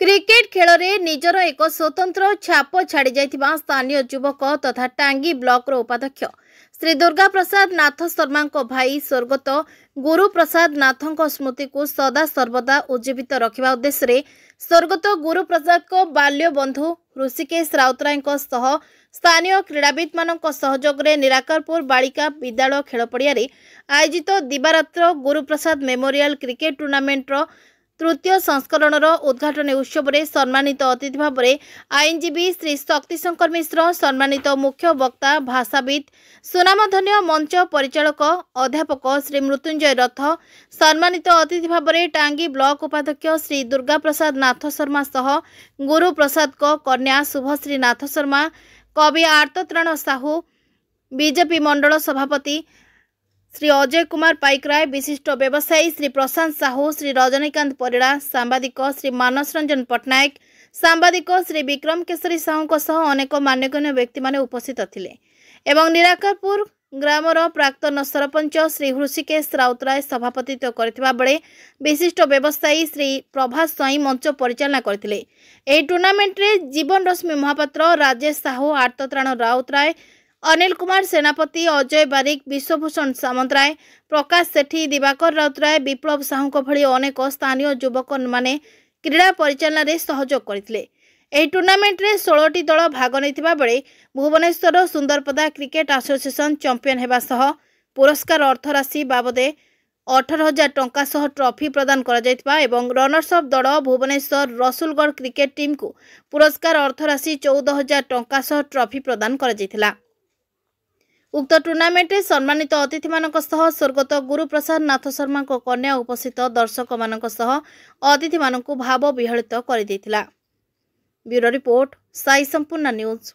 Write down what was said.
Cricket खेल में निजर एक स्वतंत्र छाप छाड़ी जाइथिबा स्थानीय युवक तथा टांगी ब्लॉक उपाध्यक्ष श्री दुर्गा प्रसाद नाथ शर्मा भाई स्वर्गत गुरु प्रसाद नाथ स्मृति को सदा सर्वदा उज्जीवित रखा उद्देश्य स्वर्गत गुरु प्रसाद को बाल्य बंधु ऋषिकेश राउतराय स्थानीय क्रीड़ाविद मान सहयोग में निराकरपुर बालिका विद्यालय खेल पड़िया आयोजित दिवारात्र Guru Prasad memorial cricket tournament तृतीय संस्करण उद्घाटन उत्सव में सम्मानित अतिथि भाव में आईनजीवी श्री शक्तिशंकर मिश्र, सम्मानित मुख्य वक्ता भाषाविद सुनामधन्य मंच परिचालक अध्यापक श्री मृत्युंजय रथ, सम्मानित अतिथि भाव में टांगी ब्लॉक उपाध्यक्ष श्री दुर्गा प्रसाद नाथ शर्मा सह गुरु प्रसाद को कन्या शुभश्री नाथ शर्मा, कवि आर्तत्राण साहू, बीजेपी मंडल सभापति श्री अजय कुमार पाइकराय, विशिष्ट व्यवसायी श्री प्रशांत साहू, श्री रजनीकांत परिड़ा, सांबादिक श्री मानस रंजन पट्टनायक, सांबादिक श्री विक्रम केशरी साहू सह अनेक मान्यगण्य व्यक्ति माने उपस्थित थिले एवं निराकरपुर ग्रामर प्राक्तन सरपंच श्री ऋषिकेश राउतराय सभापतित्व करथिबा बेले विशिष्ट व्यवसायी श्री प्रभास स्वाई मंच परिचालना करथिले। एही टूर्नामेंट रे जीवन रश्मि महापात्र, राजेश साहू, आर्तत्राण राउतराय, अनिल कुमार सेनापति, अजय बारिक, विश्वभूषण सामंतराय, प्रकाश सेठी, दिवाकर राउतराय, विप्लव साहू भली अनेक स्थानीय युवक माने क्रीड़ा परिचालन में सहयोग करथिले। एही टूर्नामेंट रे 16टी दल भाग नैथिबा बेले Bhubaneswar Sundarpada cricket association champion हेबा सह पुरस्कार अर्थराशि बाबदे 18,000 टंका सह ट्रॉफी प्रदान करा जायतिबा एवं रनर्स अप दल भुवनेश्वर रसुलगढ़ क्रिकेट टीम को पुरस्कार अर्थराशि 14,000 टंका सह ट्रॉफी प्रदान करा जायतिला। उक्त टूर्नामेंट रे सम्मानित अतिथि मानक सह स्वर्गत गुरु प्रसाद नाथ शर्मा को कन्या उपस्थित दर्शक मानक सह अतिथि मानक भाव विहलित कर देथिला। ब्यूरो रिपोर्ट साई संपूर्ण न्यूज।